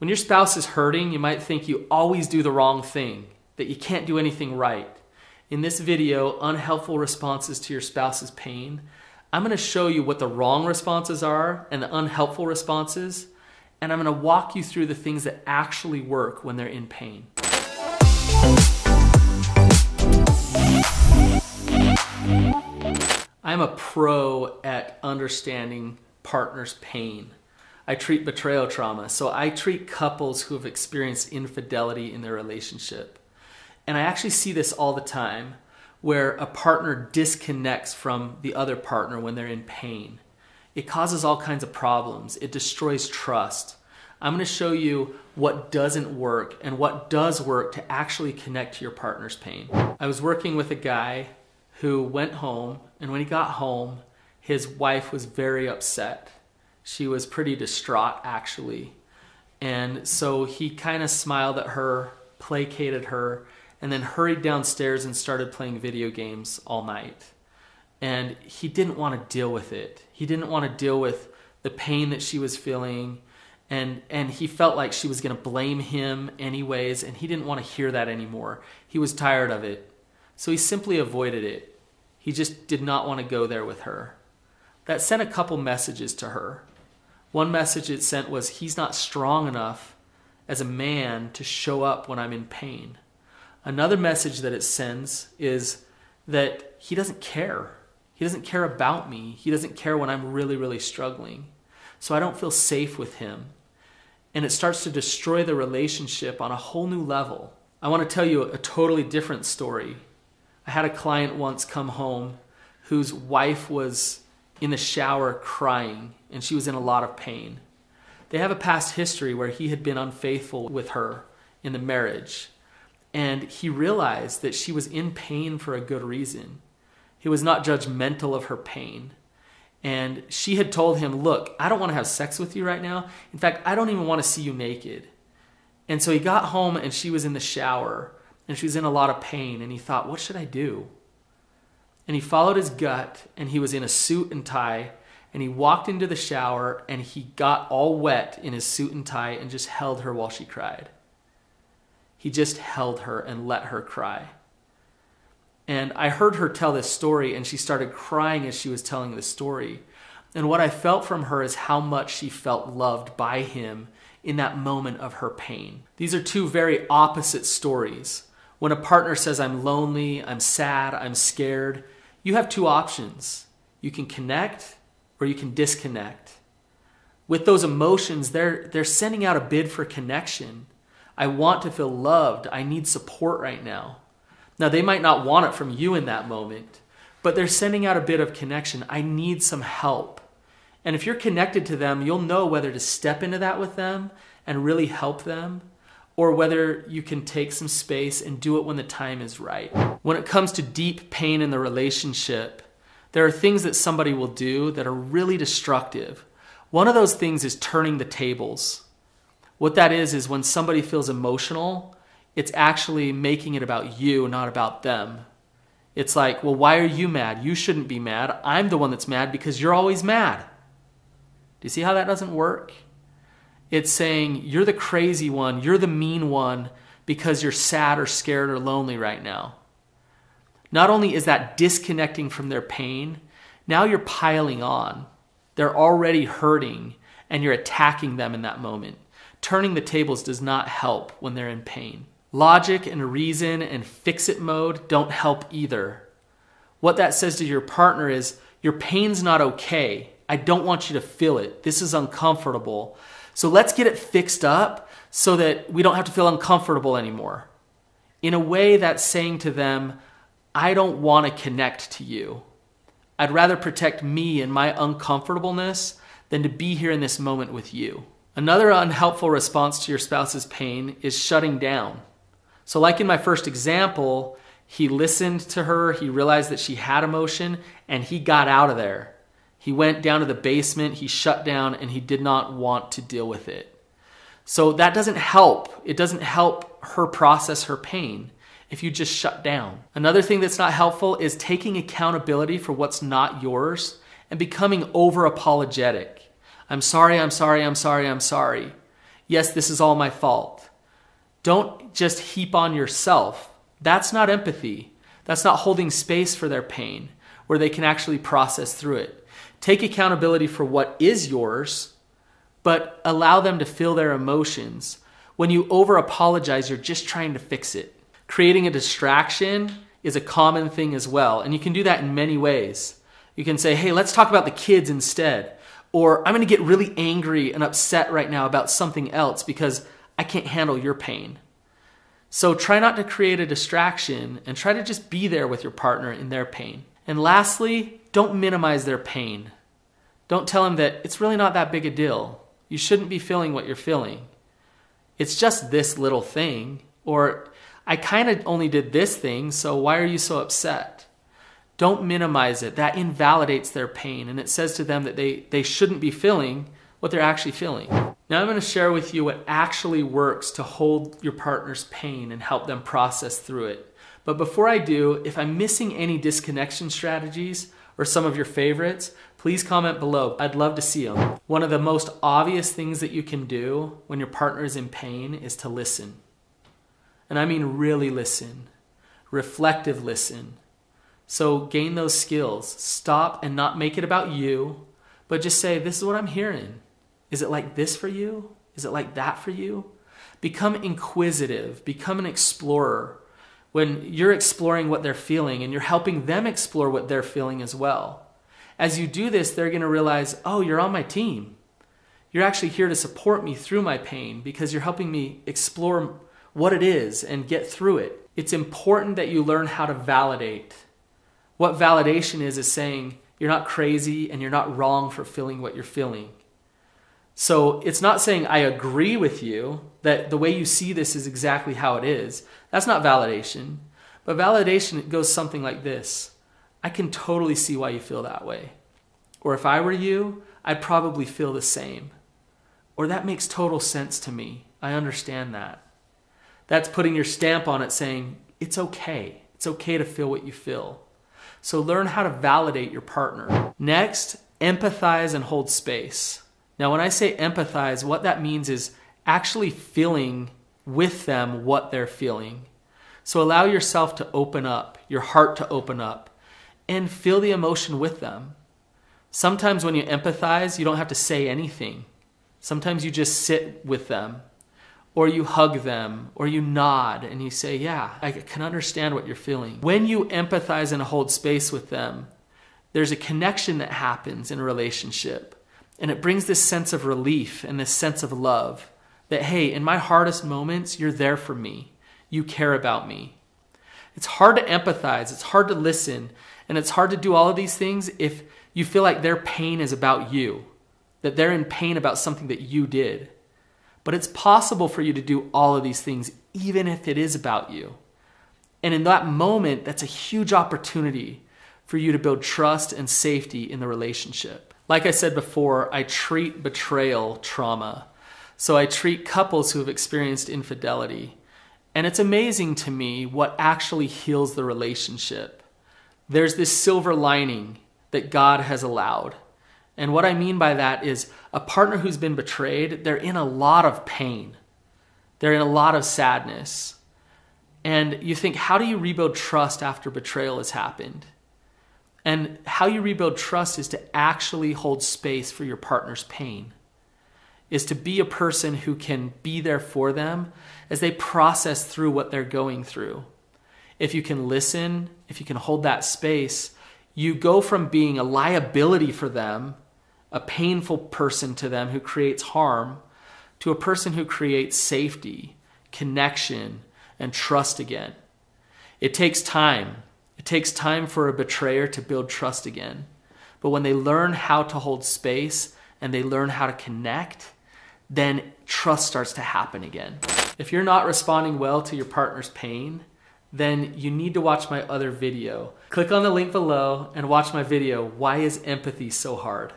When your spouse is hurting, you might think you always do the wrong thing, that you can't do anything right. In this video, Unhelpful Responses to Your Spouse's Pain, I'm going to show you what the wrong responses are and the unhelpful responses, and I'm going to walk you through the things that actually work when they're in pain. I'm a pro at understanding partners' pain. I treat betrayal trauma, so I treat couples who have experienced infidelity in their relationship. And I actually see this all the time, where a partner disconnects from the other partner when they're in pain. It causes all kinds of problems. It destroys trust. I'm going to show you what doesn't work and what does work to actually connect to your partner's pain. I was working with a guy who went home, and when he got home, his wife was very upset. She was pretty distraught, actually. And so he kind of smiled at her, placated her, and then hurried downstairs and started playing video games all night. And he didn't want to deal with it. He didn't want to deal with the pain that she was feeling. And he felt like she was going to blame him anyways, and he didn't want to hear that anymore. He was tired of it. So he simply avoided it. He just did not want to go there with her. That sent a couple messages to her. One message it sent was, he's not strong enough as a man to show up when I'm in pain. Another message that it sends is that he doesn't care. He doesn't care about me. He doesn't care when I'm really, really struggling. So I don't feel safe with him. And it starts to destroy the relationship on a whole new level. I want to tell you a totally different story. I had a client once come home whose wife was in the shower crying, and she was in a lot of pain. They have a past history where he had been unfaithful with her in the marriage. And he realized that she was in pain for a good reason. He was not judgmental of her pain. And she had told him, look, I don't want to have sex with you right now. In fact, I don't even want to see you naked. And so he got home and she was in the shower and she was in a lot of pain. And he thought, what should I do? And he followed his gut, and he was in a suit and tie, and he walked into the shower and he got all wet in his suit and tie and just held her while she cried. He just held her and let her cry. And I heard her tell this story, and she started crying as she was telling the story. And what I felt from her is how much she felt loved by him in that moment of her pain. These are two very opposite stories. When a partner says, I'm lonely, I'm sad, I'm scared, you have two options. You can connect or you can disconnect. With those emotions, they're sending out a bid for connection. I want to feel loved. I need support right now. Now, they might not want it from you in that moment, but they're sending out a bit of connection. I need some help. And if you're connected to them, you'll know whether to step into that with them and really help them, or whether you can take some space and do it when the time is right. When it comes to deep pain in the relationship, there are things that somebody will do that are really destructive. One of those things is turning the tables. What that is when somebody feels emotional, it's actually making it about you, not about them. It's like, well, why are you mad? You shouldn't be mad. I'm the one that's mad because you're always mad. Do you see how that doesn't work? It's saying, you're the crazy one, you're the mean one because you're sad or scared or lonely right now. Not only is that disconnecting from their pain, now you're piling on. They're already hurting and you're attacking them in that moment. Turning the tables does not help when they're in pain. Logic and reason and fix-it mode don't help either. What that says to your partner is, your pain's not okay. I don't want you to feel it. This is uncomfortable. So let's get it fixed up so that we don't have to feel uncomfortable anymore. In a way, that's saying to them, I don't want to connect to you. I'd rather protect me and my uncomfortableness than to be here in this moment with you. Another unhelpful response to your spouse's pain is shutting down. So like in my first example, he listened to her, he realized that she had emotion, and he got out of there. He went down to the basement, he shut down, and he did not want to deal with it. So that doesn't help. It doesn't help her process her pain if you just shut down. Another thing that's not helpful is taking accountability for what's not yours and becoming over apologetic. I'm sorry, I'm sorry, I'm sorry, I'm sorry. yes, this is all my fault. Don't just heap on yourself. That's not empathy. That's not holding space for their pain, where they can actually process through it. Take accountability for what is yours, but allow them to feel their emotions. When you over-apologize, you're just trying to fix it. Creating a distraction is a common thing as well, and you can do that in many ways. You can say, hey, let's talk about the kids instead. Or I'm going to get really angry and upset right now about something else because I can't handle your pain. So try not to create a distraction and try to just be there with your partner in their pain. And lastly, don't minimize their pain. Don't tell them that it's really not that big a deal. You shouldn't be feeling what you're feeling. It's just this little thing. Or I kind of only did this thing, so why are you so upset? Don't minimize it. That invalidates their pain, and it says to them that they shouldn't be feeling what they're actually feeling. Now I'm going to share with you what actually works to hold your partner's pain and help them process through it. But before I do, if I'm missing any disconnection strategies or some of your favorites, please comment below. I'd love to see them. One of the most obvious things that you can do when your partner is in pain is to listen. And I mean really listen. Reflective listen. So gain those skills. Stop and not make it about you, but just say, this is what I'm hearing. Is it like this for you? Is it like that for you? Become inquisitive. Become an explorer. When you're exploring what they're feeling and you're helping them explore what they're feeling as well. As you do this, they're going to realize, oh, you're on my team. You're actually here to support me through my pain because you're helping me explore what it is and get through it. It's important that you learn how to validate. What validation is saying you're not crazy and you're not wrong for feeling what you're feeling. So it's not saying I agree with you, that the way you see this is exactly how it is. That's not validation. But validation goes something like this. I can totally see why you feel that way. Or if I were you, I'd probably feel the same. Or that makes total sense to me. I understand that. That's putting your stamp on it saying, it's okay. It's okay to feel what you feel. So learn how to validate your partner. Next, empathize and hold space. Now, when I say empathize, what that means is actually feeling with them what they're feeling. So allow yourself to open up, your heart to open up, and feel the emotion with them. Sometimes when you empathize, you don't have to say anything. Sometimes you just sit with them, or you hug them, or you nod, and you say, yeah, I can understand what you're feeling. When you empathize and hold space with them, there's a connection that happens in a relationship. And it brings this sense of relief and this sense of love that, hey, in my hardest moments, you're there for me. You care about me. It's hard to empathize. It's hard to listen. And it's hard to do all of these things if you feel like their pain is about you, that they're in pain about something that you did. But it's possible for you to do all of these things, even if it is about you. And in that moment, that's a huge opportunity for you to build trust and safety in the relationship. Like I said before, I treat betrayal trauma. So I treat couples who have experienced infidelity. And it's amazing to me what actually heals the relationship. There's this silver lining that God has allowed. And what I mean by that is a partner who's been betrayed, they're in a lot of pain. They're in a lot of sadness. And you think, how do you rebuild trust after betrayal has happened? And how you rebuild trust is to actually hold space for your partner's pain, is to be a person who can be there for them as they process through what they're going through. If you can listen, if you can hold that space, you go from being a liability for them, a painful person to them who creates harm, to a person who creates safety, connection, and trust again. It takes time. It takes time for a betrayer to build trust again. But when they learn how to hold space and they learn how to connect, then trust starts to happen again. If you're not responding well to your partner's pain, then you need to watch my other video. Click on the link below and watch my video, Why is Empathy So Hard?